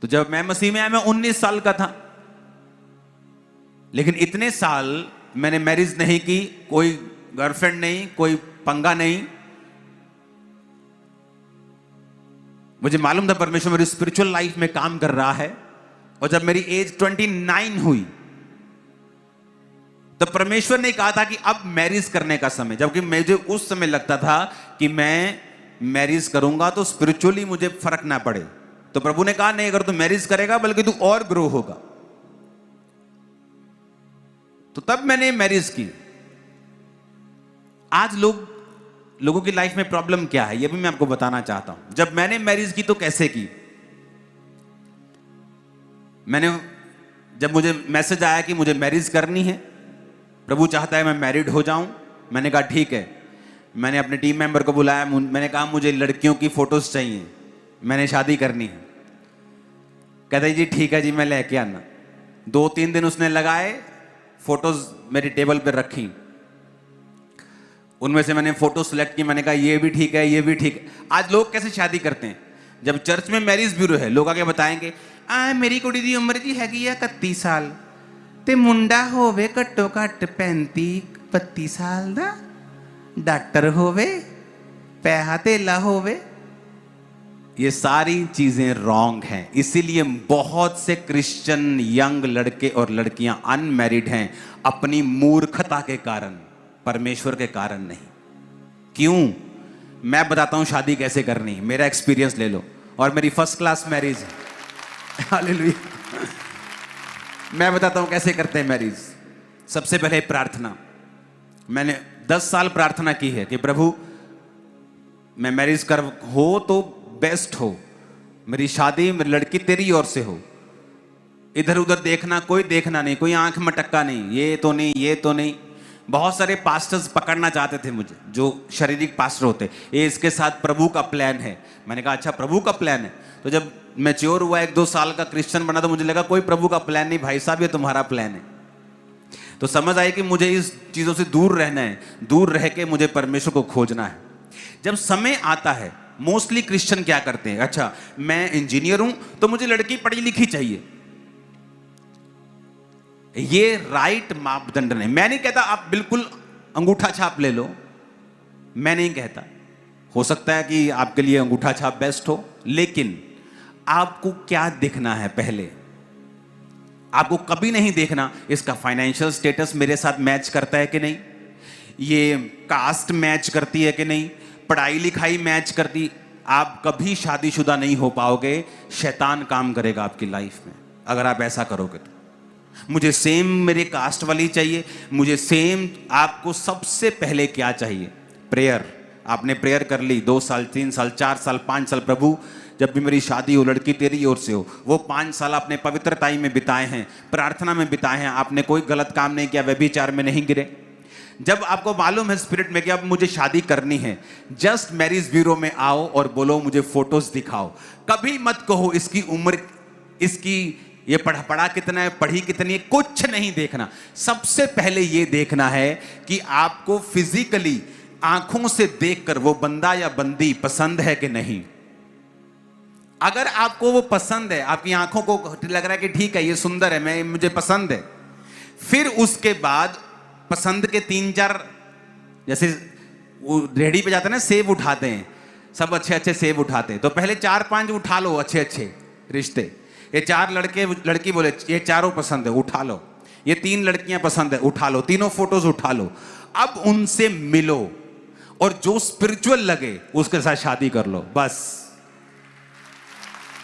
तो जब मैं मसीह में आया मैं 19 साल का था, लेकिन इतने साल मैंने मैरिज नहीं की, कोई गर्लफ्रेंड नहीं, कोई पंगा नहीं। मुझे मालूम था परमेश्वर मेरी स्पिरिचुअल लाइफ में काम कर रहा है। और जब मेरी एज 29 हुई तो परमेश्वर ने कहा था कि अब मैरिज करने का समय, जबकि मुझे उस समय लगता था कि मैं मैरिज करूंगा तो स्पिरिचुअली मुझे फर्क ना पड़े। तो प्रभु ने कहा नहीं, अगर तू मैरिज करेगा बल्कि तू और ग्रो होगा। तो तब मैंने मैरिज की। आज लोगों की लाइफ में प्रॉब्लम क्या है यह भी मैं आपको बताना चाहता हूं। जब मैंने मैरिज की तो कैसे की, जब मुझे मैसेज आया कि मुझे मैरिज करनी है, प्रभु चाहता है मैं मैरिड हो जाऊं, मैंने कहा ठीक है। मैंने अपने टीम मेंबर को बुलाया, मैंने कहा मुझे लड़कियों की फोटोज चाहिए, मैंने शादी करनी है। कहते जी ठीक है जी, मैं लेके आना। 2-3 दिन उसने लगाए, फोटोज मेरी टेबल पर रखी। उनमें से मैंने फोटो सिलेक्ट की, मैंने कहा ये भी ठीक है, ये भी ठीक है। आज लोग कैसे शादी करते हैं, जब चर्च में मैरिज ब्यूरो है लोग आके बताएंगे मेरी कुड़ी दी उम्र जी हैगी 31 साल ते मुंडा होवे घट्टो घट्ट 35-32 साल दा, डॉक्टर होवे, पैसा तेला होवे। ये सारी चीजें रॉन्ग हैं। इसीलिए बहुत से क्रिश्चियन यंग लड़के और लड़कियां अनमैरिड हैं, अपनी मूर्खता के कारण, परमेश्वर के कारण नहीं। क्यों? मैं बताता हूं शादी कैसे करनी, मेरा एक्सपीरियंस ले लो। और मेरी फर्स्ट क्लास मैरिज है, हालेलुया। मैं बताता हूं कैसे करते हैं मैरिज। सबसे पहले प्रार्थना। मैंने 10 साल प्रार्थना की है कि प्रभु मैं मैरिज कर हो तो बेस्ट हो, मेरी शादी मेरी लड़की तेरी ओर से हो। इधर उधर देखना, कोई देखना नहीं, कोई आंख मटक्का नहीं, ये तो नहीं, ये तो नहीं। बहुत सारे पास्टर्स पकड़ना चाहते थे मुझे, जो शारीरिक पास्टर होते, ये इसके साथ प्रभु का प्लान है। मैंने कहा अच्छा प्रभु का प्लान है। तो जब मैच्योर हुआ, 1-2 साल का क्रिश्चियन बना, तो मुझे लगा कोई प्रभु का प्लान नहीं भाई साहब, ये तुम्हारा प्लान है। तो समझ आई कि मुझे इस चीजों से दूर रहना है, दूर रह के मुझे परमेश्वर को खोजना है। जब समय आता है, मोस्टली क्रिश्चियन क्या करते हैं, अच्छा मैं इंजीनियर हूं तो मुझे लड़की पढ़ी लिखी चाहिए। ये राइट मापदंड नहीं। मैं नहीं कहता आप बिल्कुल अंगूठा छाप ले लो, मैं नहीं कहता। हो सकता है कि आपके लिए अंगूठा छाप बेस्ट हो, लेकिन आपको क्या देखना है पहले। आपको कभी नहीं देखना इसका फाइनेंशियल स्टेटस मेरे साथ मैच करता है कि नहीं, ये कास्ट मैच करती है कि नहीं, पढ़ाई लिखाई मैच करती। आप कभी शादीशुदा नहीं हो पाओगे, शैतान काम करेगा आपकी लाइफ में अगर आप ऐसा करोगे तो। मुझे सेम मेरे कास्ट वाली चाहिए, मुझे सेम। आपको सबसे पहले क्या चाहिए? प्रेयर। आपने प्रेयर कर ली 2 साल, 3 साल, 4 साल, 5 साल, प्रभु जब भी मेरी शादी हो, लड़की तेरी ओर से हो। वो 5 साल आपने पवित्रताई में बिताए हैं, प्रार्थना में बिताए हैं, आपने कोई गलत काम नहीं किया, व्यभिचार में नहीं गिरे। जब आपको मालूम है स्पिरिट में कि अब मुझे शादी करनी है, जस्ट मैरिज ब्यूरो में आओ और बोलो मुझे फोटोज दिखाओ। कभी मत कहो इसकी उम्र, इसकी ये पढ़ा कितना है, पढ़ी कितनी है, कुछ नहीं देखना। सबसे पहले ये देखना है कि आपको फिजिकली आंखों से देखकर वो बंदा या बंदी पसंद है कि नहीं। अगर आपको वो पसंद है, आपकी आंखों को लग रहा है कि ठीक है ये सुंदर है, मुझे पसंद है, फिर उसके बाद पसंद के 3-4, जैसे वो रेहड़ी पे जाते हैं ना, सेब उठाते हैं, सब अच्छे अच्छे सेब उठाते हैं, तो पहले 4-5 उठा लो अच्छे अच्छे रिश्ते। ये 4 लड़की बोले ये चारों पसंद है, उठा लो। ये 3 लड़कियां पसंद है, उठा लो, तीनों फोटोज उठा लो। अब उनसे मिलो और जो स्पिरिचुअल लगे उसके साथ शादी कर लो, बस।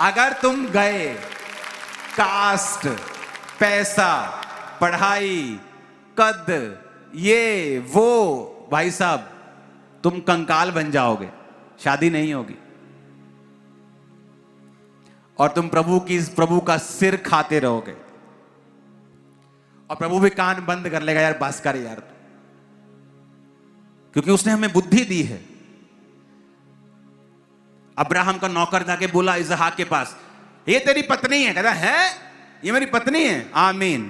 अगर तुम गए कास्ट, पैसा, पढ़ाई, कद, ये वो, भाई साहब तुम कंकाल बन जाओगे, शादी नहीं होगी। और तुम प्रभु का सिर खाते रहोगे। और प्रभु भी कान बंद कर लेगा, यार बस कर यार, क्योंकि उसने हमें बुद्धि दी है। अब्राहम का नौकर जाके बोला इसहाक के पास, ये तेरी पत्नी है। कहता है ये मेरी पत्नी है, आमीन।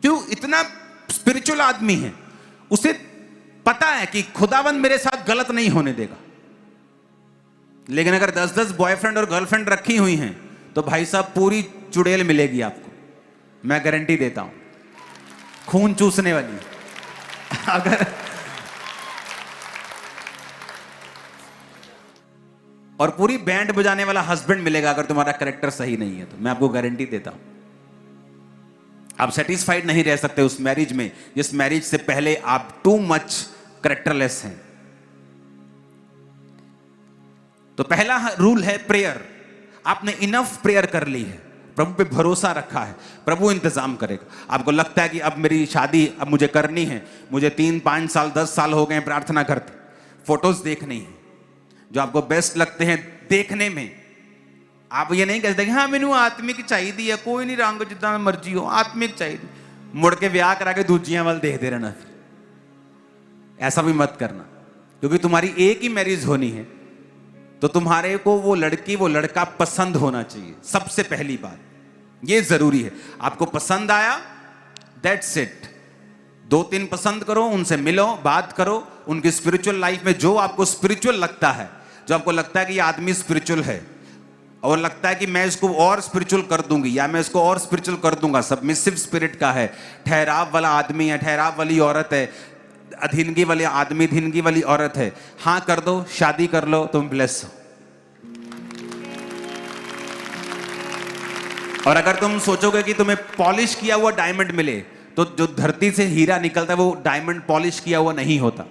क्यों? इतना स्पिरिचुअल आदमी है, उसे पता है कि खुदावंद मेरे साथ गलत नहीं होने देगा। लेकिन अगर 10-10 बॉयफ्रेंड और गर्लफ्रेंड रखी हुई हैं तो भाई साहब पूरी चुड़ैल मिलेगी आपको, मैं गारंटी देता हूं, खून चूसने वाली। अगर और पूरी बैंड बजाने वाला हस्बैंड मिलेगा अगर तुम्हारा कैरेक्टर सही नहीं है तो, मैं आपको गारंटी देता हूं। आप सेटिस्फाइड नहीं रह सकते उस मैरिज में जिस मैरिज से पहले आप टू मच कैरेक्टरलेस हैं। तो पहला रूल है प्रेयर। आपने इनफ प्रेयर कर ली है, प्रभु पे भरोसा रखा है, प्रभु इंतजाम करेगा। आपको लगता है कि अब मेरी शादी अब मुझे करनी है, मुझे 3, 5 साल 10 साल हो गए प्रार्थना करते, फोटोज देखनी है जो आपको बेस्ट लगते हैं देखने में। आप ये नहीं कहते कि हाँ मैनू आत्मिक चाहिए, कोई नहीं रंग जितना मर्जी हो, आत्मिक चाहिए, मुड़ के ब्याह करा के दूजियां वाल देखते रहना। फिर ऐसा भी मत करना, क्योंकि तुम्हारी एक ही मैरिज होनी है तो तुम्हारे को वो लड़की वो लड़का पसंद होना चाहिए। सबसे पहली बात ये जरूरी है। आपको पसंद आया, दैट्स इट। 2-3 पसंद करो, उनसे मिलो, बात करो, उनकी स्पिरिचुअल लाइफ में जो आपको स्पिरिचुअल लगता है, जो आपको लगता है कि ये आदमी स्पिरिचुअल है और लगता है कि मैं इसको और स्पिरिचुअल कर दूंगी या मैं इसको और स्पिरिचुअल कर दूंगा, सबमिसिव स्पिरिट का है, ठहराव वाला आदमी है, ठहराव वाली औरत है, अधीनगी वाले आदमी, अधीनगी वाली औरत है, हां कर दो, शादी कर लो, तुम ब्लेस हो। और अगर तुम सोचोगे कि तुम्हें पॉलिश किया हुआ डायमंड मिले, तो जो धरती से हीरा निकलता है वो डायमंड पॉलिश किया हुआ नहीं होता,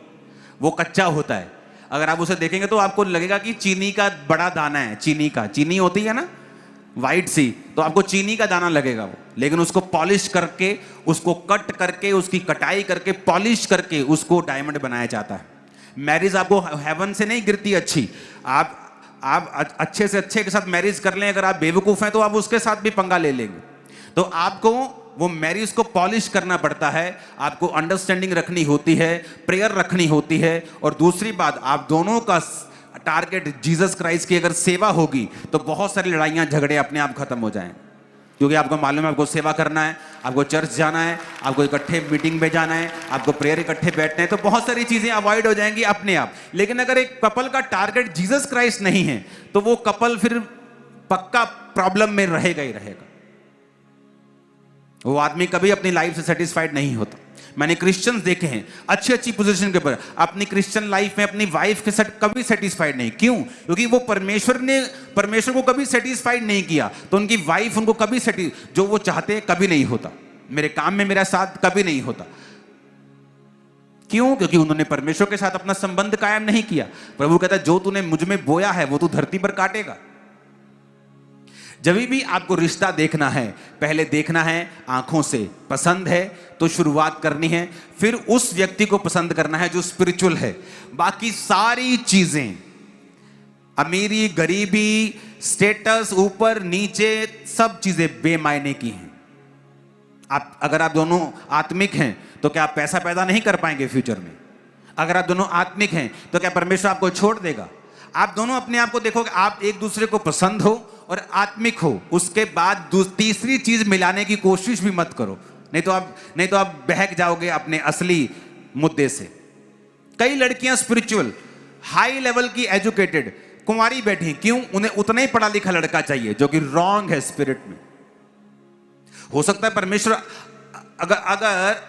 वो कच्चा होता है। अगर आप उसे देखेंगे तो आपको लगेगा कि चीनी का बड़ा दाना है, चीनी होती है ना वाइट सी, तो आपको चीनी का दाना लगेगा वो, लेकिन उसको पॉलिश करके, उसको कट करके, उसकी कटाई करके, पॉलिश करके उसको डायमंड बनाया जाता है। मैरिज आपको हेवन से नहीं गिरती अच्छी। आप अच्छे से अच्छे के साथ मैरिज कर लें, अगर आप बेवकूफ हैं तो आप उसके साथ भी पंगा ले लेंगे। तो आपको वो मैरिज को पॉलिश करना पड़ता है, आपको अंडरस्टैंडिंग रखनी होती है, प्रेयर रखनी होती है। और दूसरी बात, आप दोनों का टारगेट जीसस क्राइस्ट की अगर सेवा होगी तो बहुत सारी लड़ाइयां झगड़े अपने आप खत्म हो जाएं, क्योंकि आपको मालूम है आपको सेवा करना है, आपको चर्च जाना है, आपको इकट्ठे मीटिंग में जाना है, आपको प्रेयर इकट्ठे बैठना है, तो बहुत सारी चीजें अवॉइड हो जाएंगी अपने आप। लेकिन अगर एक कपल का टारगेट जीसस क्राइस्ट नहीं है तो वो कपल फिर पक्का प्रॉब्लम में रहेगा ही रहेगा। वो आदमी कभी अपनी लाइफ से सेटिस्फाइड नहीं होता। मैंने क्रिश्चियंस देखे हैं अच्छी पोजीशन के ऊपर, अपनी क्रिश्चियन लाइफ में अपनी वाइफ के साथ कभी सेटिस्फाइड नहीं। क्यों? क्योंकि वो परमेश्वर को कभी सेटिस्फाइड नहीं किया, तो उनकी वाइफ उनको कभी जो वो चाहते हैं कभी नहीं होता। मेरे काम में मेरा साथ कभी नहीं होता। क्यों? क्योंकि उन्होंने परमेश्वर के साथ अपना संबंध कायम नहीं किया। प्रभु कहता है जो तूने मुझ में बोया है वो तू धरती पर काटेगा। जब भी आपको रिश्ता देखना है, पहले देखना है आंखों से, पसंद है तो शुरुआत करनी है, फिर उस व्यक्ति को पसंद करना है जो स्पिरिचुअल है। बाकी सारी चीजें, अमीरी, गरीबी, स्टेटस, ऊपर नीचे, सब चीजें बेमायने की हैं। अगर आप दोनों आत्मिक हैं तो क्या आप पैसा पैदा नहीं कर पाएंगे फ्यूचर में? अगर आप दोनों आत्मिक हैं तो क्या परमेश्वर आपको छोड़ देगा? आप दोनों अपने आप को देखोगे, आप एक दूसरे को पसंद हो और आत्मिक हो, उसके बाद तीसरी चीज मिलाने की कोशिश भी मत करो, नहीं तो आप बहक जाओगे अपने असली मुद्दे से। कई लड़कियां स्पिरिचुअल, हाई लेवल की, एजुकेटेड, कुंवारी बैठी, क्यों? उन्हें उतना ही पढ़ा लिखा लड़का चाहिए, जो कि रॉन्ग है स्पिरिट में। हो सकता है परमेश्वर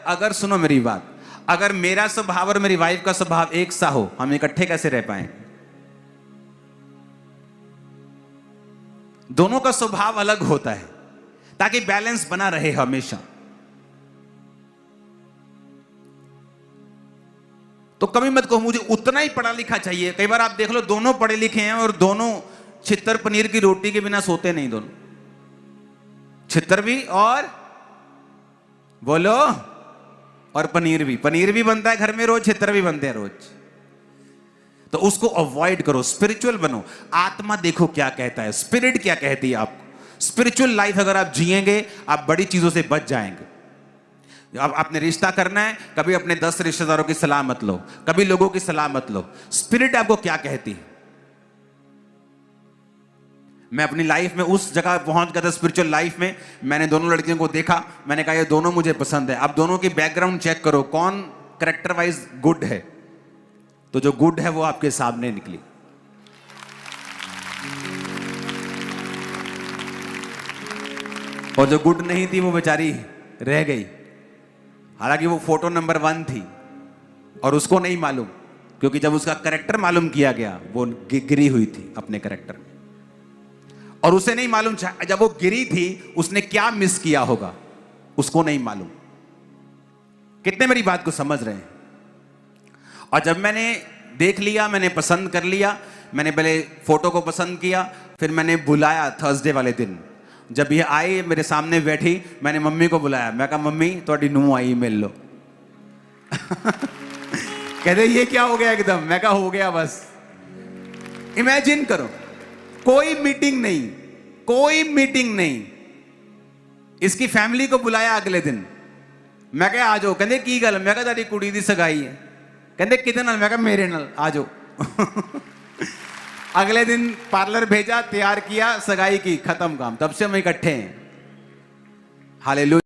अगर सुनो मेरी बात, अगर मेरा स्वभाव और मेरी वाइफ का स्वभाव एक सा हो, हम इकट्ठे कैसे रह पाएंगे? दोनों का स्वभाव अलग होता है ताकि बैलेंस बना रहे हमेशा। तो कभी मत कहो मुझे उतना ही पढ़ा लिखा चाहिए। कई बार आप देख लो दोनों पढ़े लिखे हैं और दोनों छितर पनीर की रोटी के बिना सोते नहीं। दोनों छितर भी और बोलो और पनीर भी बनता है घर में रोज, छितर भी बनते हैं रोज। तो उसको अवॉइड करो, स्पिरिचुअल बनो। आत्मा देखो क्या कहता है, स्पिरिट क्या कहती है आपको। स्पिरिचुअल लाइफ अगर आप जिएंगे, आप बड़ी चीजों से बच जाएंगे। अब आपने रिश्ता करना है, कभी अपने 10 रिश्तेदारों की सलाह मत लो, कभी लोगों की सलाह मत लो। स्पिरिट आपको क्या कहती है? मैं अपनी लाइफ में उस जगह पहुंच गया था स्पिरिचुअल लाइफ में, मैंने दोनों लड़कियों को देखा, मैंने कहा ये दोनों मुझे पसंद है। अब दोनों की बैकग्राउंड चेक करो, कौन कैरेक्टर वाइज गुड है, तो जो गुड है वो आपके सामने निकली। और जो गुड नहीं थी वो बेचारी रह गई। हालांकि वो फोटो नंबर 1 थी और उसको नहीं मालूम, क्योंकि जब उसका कैरेक्टर मालूम किया गया वो गिरी हुई थी अपने कैरेक्टर में, और उसे नहीं मालूम जब वो गिरी थी उसने क्या मिस किया होगा, उसको नहीं मालूम। कितने मेरी बात को समझ रहे हैं? और जब मैंने देख लिया, मैंने पसंद कर लिया, मैंने पहले फोटो को पसंद किया, फिर मैंने बुलाया थर्सडे वाले दिन। जब ये आई मेरे सामने बैठी, मैंने मम्मी को बुलाया। मैं कहा मम्मी थोड़ी नूह आई, मिल लो। कहते ये क्या हो गया एकदम? मैं कहा हो गया बस। इमेजिन करो, कोई मीटिंग नहीं, कोई मीटिंग नहीं। इसकी फैमिली को बुलाया अगले दिन। मैं कहा आ जाओ। कहते की गल? मैं कहा तेरी कुड़ी दी सगाई है। कहते किदे नाल? मैं कहा मेरे नाल, आ जाओ। अगले दिन पार्लर भेजा, तैयार किया, सगाई की, खत्म काम। तब से हम इकट्ठे हैं। हालेलुया।